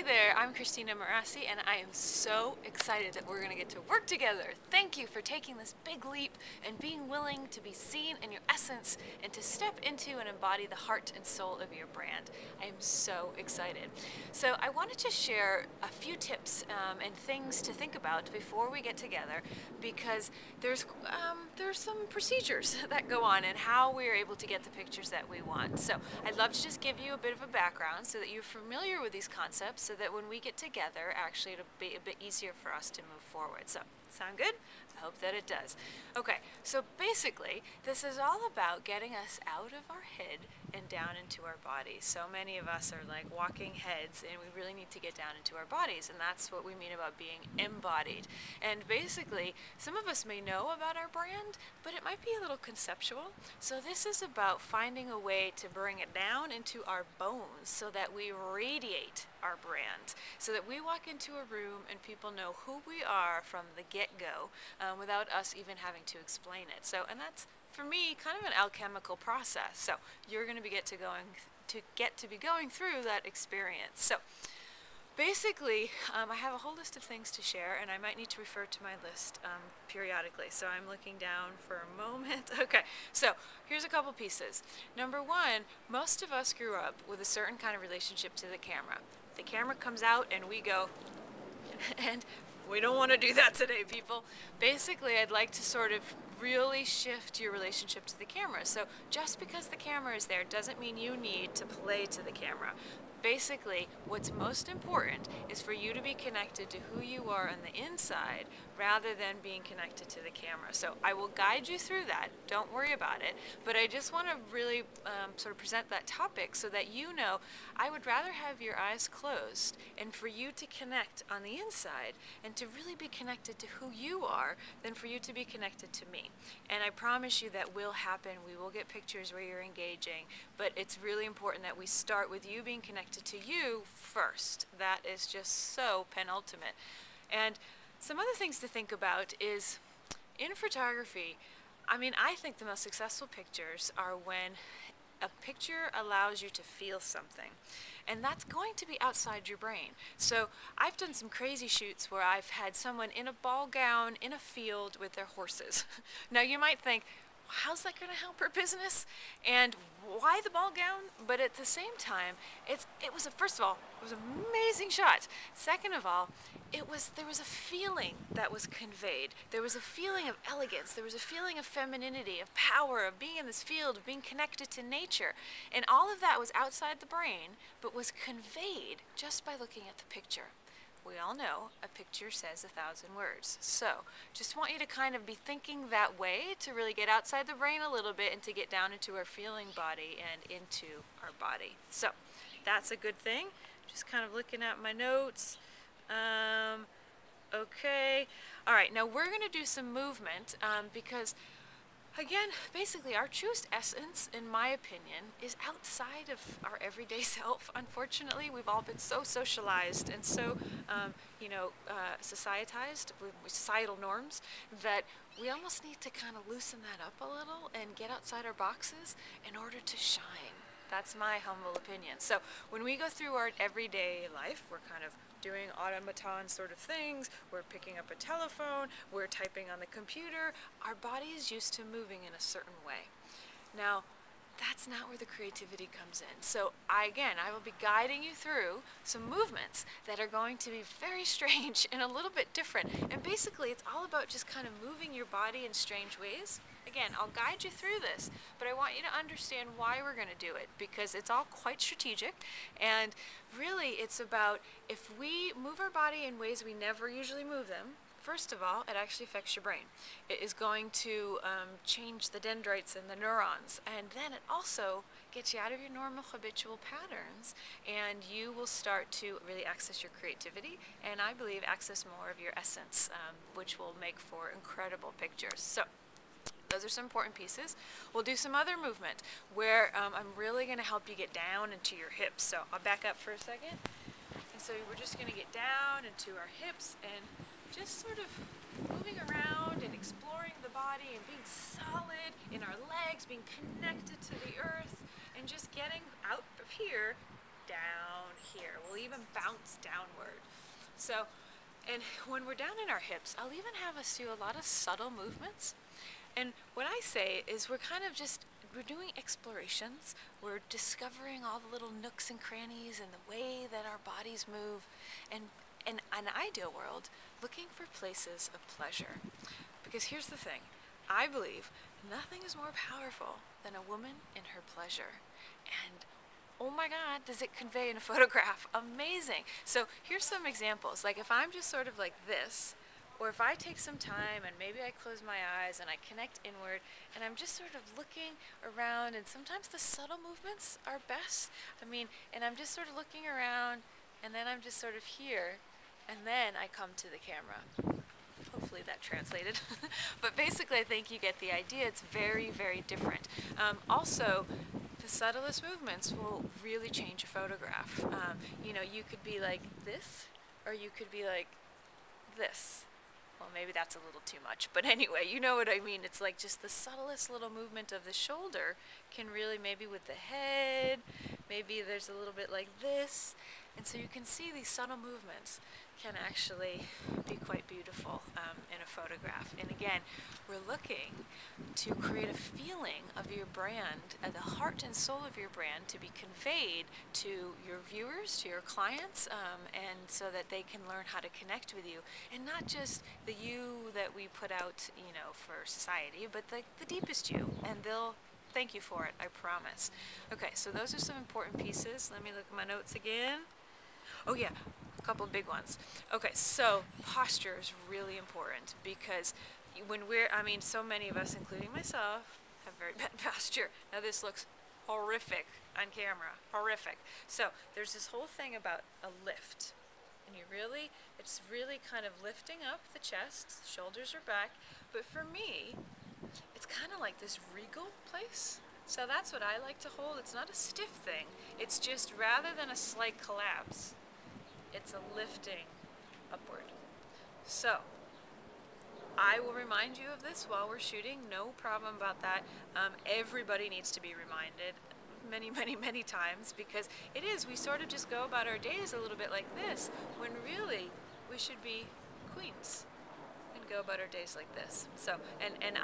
Hey there, I'm Christina Marassi, and I am so excited that we're going to get to work together. Thank you for taking this big leap and being willing to be seen in your essence and to step into and embody the heart and soul of your brand. I am so excited. So I wanted to share a few tips and things to think about before we get together, because there's some procedures that go on and how we're able to get the pictures that we want. So I'd love to just give you a bit of a background so that you're familiar with these concepts, so that when we get together, actually it'll be a bit easier for us to move forward. So, sound good? I hope that it does. Okay, so basically, this is all about getting us out of our head and down into our bodies. So many of us are like walking heads, and we really need to get down into our bodies, and that's what we mean about being embodied. And basically, some of us may know about our brand, but it might be a little conceptual. So this is about finding a way to bring it down into our bones so that we radiate our brand, so that we walk into a room and people know who we are from the get-go, without us even having to explain it. So, and that's, for me, kind of an alchemical process. So you're going to get to be going through that experience. So basically, I have a whole list of things to share, and I might need to refer to my list periodically. So I'm looking down for a moment. Okay, so here's a couple pieces. Number one, most of us grew up with a certain kind of relationship to the camera. The camera comes out and we go, and we don't want to do that today, people. Basically, I'd like to sort of really shift your relationship to the camera. So just because the camera is there doesn't mean you need to play to the camera. Basically, what's most important is for you to be connected to who you are on the inside rather than being connected to the camera. So I will guide you through that. Don't worry about it. But I just want to really sort of present that topic so that you know I would rather have your eyes closed and for you to connect on the inside and to really be connected to who you are than for you to be connected to me. And I promise you that will happen. We will get pictures where you're engaging, but it's really important that we start with you being connected to you first. That is just so penultimate. And some other things to think about is, in photography, I mean, I think the most successful pictures are when a picture allows you to feel something. And that's going to be outside your brain. So I've done some crazy shoots where I've had someone in a ball gown in a field with their horses. Now you might think, how's that going to help her business? And why the ball gown? But at the same time, first of all, it was an amazing shot. Second of all, there was a feeling that was conveyed. There was a feeling of elegance. There was a feeling of femininity, of power, of being in this field, of being connected to nature. And all of that was outside the brain, but was conveyed just by looking at the picture. We all know a picture says 1,000 words. So just want you to kind of be thinking that way, to really get outside the brain a little bit and to get down into our feeling body and into our body. So that's a good thing. Just kind of looking at my notes. Okay. All right, now we're going to do some movement because, again, basically our truest essence, in my opinion, is outside of our everyday self. Unfortunately, we've all been so socialized and so, societized with societal norms that we almost need to kind of loosen that up a little and get outside our boxes in order to shine. That's my humble opinion. So when we go through our everyday life, we're kind of doing automaton sort of things, we're picking up a telephone, we're typing on the computer, our body is used to moving in a certain way. Now, that's not where the creativity comes in. So I will be guiding you through some movements that are going to be very strange and a little bit different. And basically, it's all about just kind of moving your body in strange ways. Again, I'll guide you through this, but I want you to understand why we're going to do it, because it's all quite strategic. And really, it's about, if we move our body in ways we never usually move them, first of all, it actually affects your brain. It is going to change the dendrites and the neurons, and then it also gets you out of your normal habitual patterns, and you will start to really access your creativity, and I believe access more of your essence, which will make for incredible pictures. So those are some important pieces. We'll do some other movement where I'm really going to help you get down into your hips. So I'll back up for a second. And so we're just going to get down into our hips and just sort of moving around and exploring the body and being solid in our legs, being connected to the earth, and just getting out of here down here. We'll even bounce downward. So, and when we're down in our hips, I'll even have us do a lot of subtle movements. And what I say is we're kind of just, we're doing explorations. We're discovering all the little nooks and crannies and the way that our bodies move. And in an ideal world, looking for places of pleasure. Because here's the thing, I believe nothing is more powerful than a woman in her pleasure. And oh my God, does it convey in a photograph? Amazing. So here's some examples. Like if I'm just sort of like this, or if I take some time and maybe I close my eyes and I connect inward and I'm just sort of looking around, and sometimes the subtle movements are best. I mean, and I'm just sort of looking around and then I'm just sort of here and then I come to the camera. Hopefully that translated. But basically I think you get the idea. It's very, very different. Also, the subtlest movements will really change a photograph. You know, you could be like this, or you could be like this. Well, maybe that's a little too much, but anyway, you know what I mean. It's like just the subtlest little movement of the shoulder can really, maybe with the head, maybe there's a little bit like this. And so you can see these subtle movements can actually be quite beautiful in a photograph. And again, we're looking to create a feeling of your brand, the heart and soul of your brand, to be conveyed to your viewers, to your clients, and so that they can learn how to connect with you. And not just the you that we put out, you know, for society, but the deepest you. And they'll thank you for it, I promise. Okay, so those are some important pieces. Let me look at my notes again. Oh yeah, a couple big ones. Okay, so posture is really important, because when I mean, so many of us, including myself, have very bad posture. Now this looks horrific on camera, horrific. So there's this whole thing about a lift. And it's really kind of lifting up the chest, shoulders are back. But for me, it's kind of like this regal place. So that's what I like to hold. It's not a stiff thing. It's just, rather than a slight collapse, it's a lifting upward. So I will remind you of this while we're shooting, no problem about that. Everybody needs to be reminded many, many, many times, because it is, we sort of just go about our days a little bit like this, when really we should be queens and go about our days like this. So, and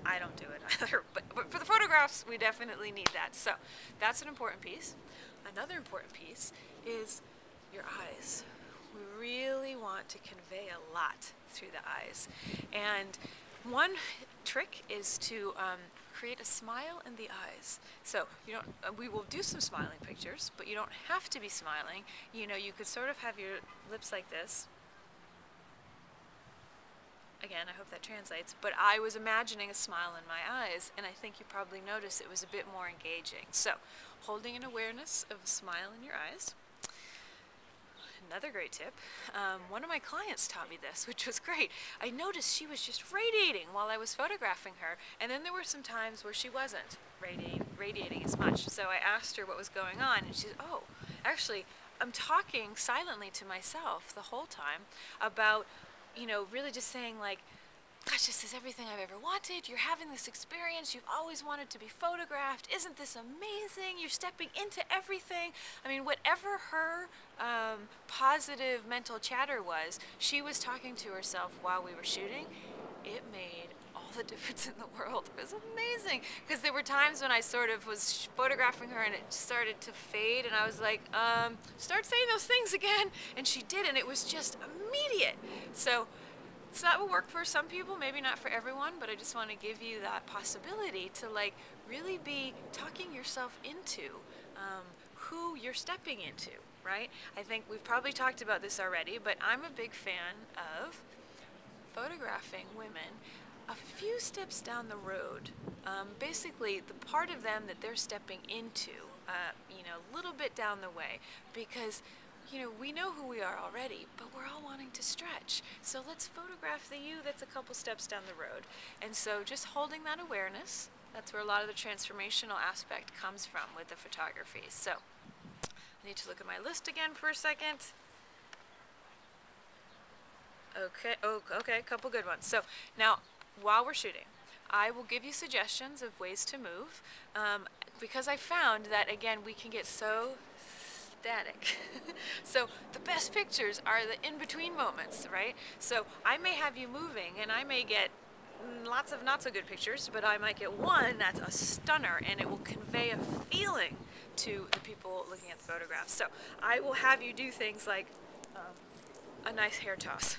I don't do it either, but for the photographs, we definitely need that. So that's an important piece. Another important piece is your eyes. We really want to convey a lot through the eyes. And one trick is to create a smile in the eyes. So you don't, we will do some smiling pictures, but you don't have to be smiling. You know, you could sort of have your lips like this. Again, I hope that translates, but I was imagining a smile in my eyes, and I think you probably noticed it was a bit more engaging. So, holding an awareness of a smile in your eyes. Another great tip, one of my clients taught me this, which was great. I noticed she was just radiating while I was photographing her, and then there were some times where she wasn't radiating as much. So I asked her what was going on, and she said, oh, actually, I'm talking silently to myself the whole time about, you know, really just saying like, gosh, this is everything I've ever wanted. You're having this experience. You've always wanted to be photographed. Isn't this amazing? You're stepping into everything. I mean, whatever her positive mental chatter was, she was talking to herself while we were shooting. It made all the difference in the world. It was amazing, because there were times when I sort of was photographing her and it started to fade, and I was like, start saying those things again. And she did, and it was just immediate. So that will work for some people, maybe not for everyone, but I just want to give you that possibility to like really be talking yourself into who you're stepping into, right? I think we've probably talked about this already, but I'm a big fan of photographing women a few steps down the road. Basically, the part of them that they're stepping into, you know, a little bit down the way, because you know, we know who we are already, but we're all wanting to stretch. So let's photograph the you that's a couple steps down the road. And so just holding that awareness, that's where a lot of the transformational aspect comes from with the photography. So I need to look at my list again for a second. Okay, oh, okay, a couple good ones. So now, while we're shooting, I will give you suggestions of ways to move, because I found that, again, we can get so static. So the best pictures are the in-between moments, right? So I may have you moving and I may get lots of not so good pictures, but I might get one that's a stunner and it will convey a feeling to the people looking at the photographs. So I will have you do things like a nice hair toss.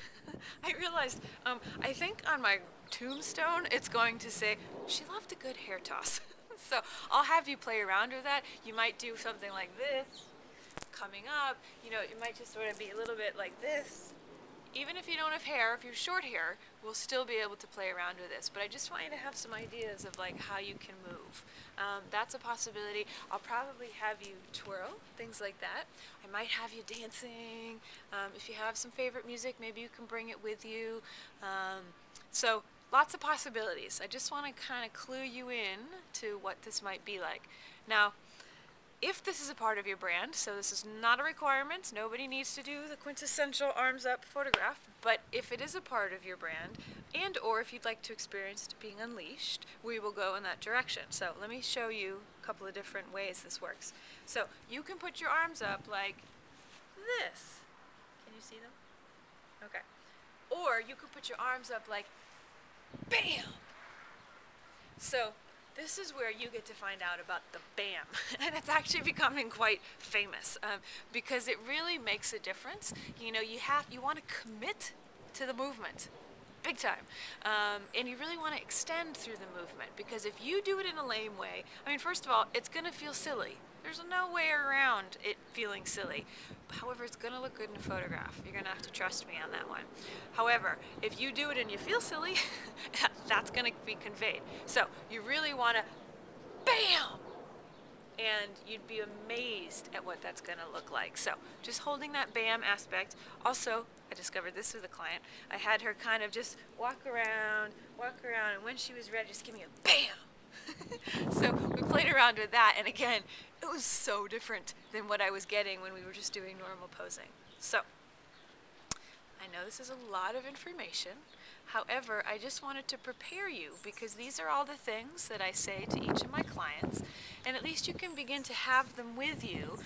I realized, I think on my tombstone it's going to say, she loved a good hair toss. So I'll have you play around with that. You might do something like this, coming up, you know, it might just sort of be a little bit like this. Even if you don't have hair, if you're short hair, we'll still be able to play around with this. But I just want you to have some ideas of like how you can move. That's a possibility. I'll probably have you twirl, things like that. I might have you dancing. If you have some favorite music, maybe you can bring it with you. So lots of possibilities. I just want to kind of clue you in to what this might be like. Now, if this is a part of your brand, so this is not a requirement, nobody needs to do the quintessential arms up photograph, but if it is a part of your brand, and or if you'd like to experience being unleashed, we will go in that direction. So let me show you a couple of different ways this works. So you can put your arms up like this. Can you see them? Okay. Or you could put your arms up like BAM! So this is where you get to find out about the BAM, and it's actually becoming quite famous because it really makes a difference. You know, you want to commit to the movement, big time, and you really want to extend through the movement, because if you do it in a lame way, I mean, first of all, it's going to feel silly. There's no way around it feeling silly. However, it's going to look good in a photograph. You're going to have to trust me on that one. However, if you do it and you feel silly, that's going to be conveyed. So you really want to BAM! And you'd be amazed at what that's going to look like. So just holding that BAM aspect. Also, I discovered this with a client. I had her kind of just walk around, and when she was ready, just give me a BAM! So we played around with that, and again, it was so different than what I was getting when we were just doing normal posing. So I know this is a lot of information. However, I just wanted to prepare you, because these are all the things that I say to each of my clients, and at least you can begin to have them with you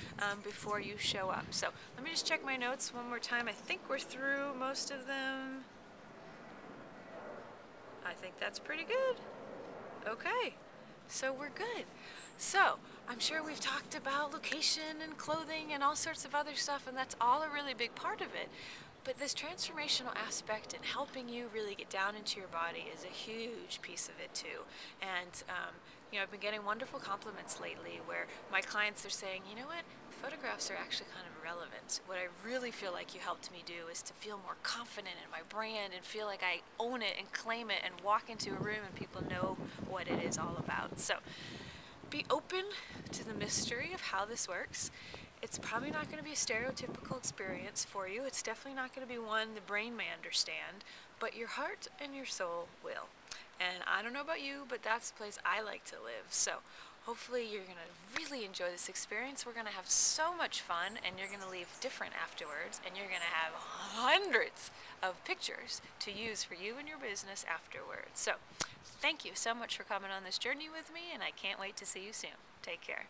before you show up. So let me just check my notes one more time. I think we're through most of them. I think that's pretty good. Okay. So we're good. So I'm sure we've talked about location and clothing and all sorts of other stuff, and that's all a really big part of it. But this transformational aspect and helping you really get down into your body is a huge piece of it too. And you know, I've been getting wonderful compliments lately where my clients are saying, you know what, photographs are actually kind of irrelevant. What I really feel like you helped me do is to feel more confident in my brand and feel like I own it and claim it and walk into a room and people know what it is all about. So be open to the mystery of how this works. It's probably not going to be a stereotypical experience for you. It's definitely not going to be one the brain may understand, but your heart and your soul will. And I don't know about you, but that's the place I like to live. So hopefully you're going to really enjoy this experience. We're going to have so much fun, and you're going to leave different afterwards, and you're going to have hundreds of pictures to use for you and your business afterwards. So thank you so much for coming on this journey with me, and I can't wait to see you soon. Take care.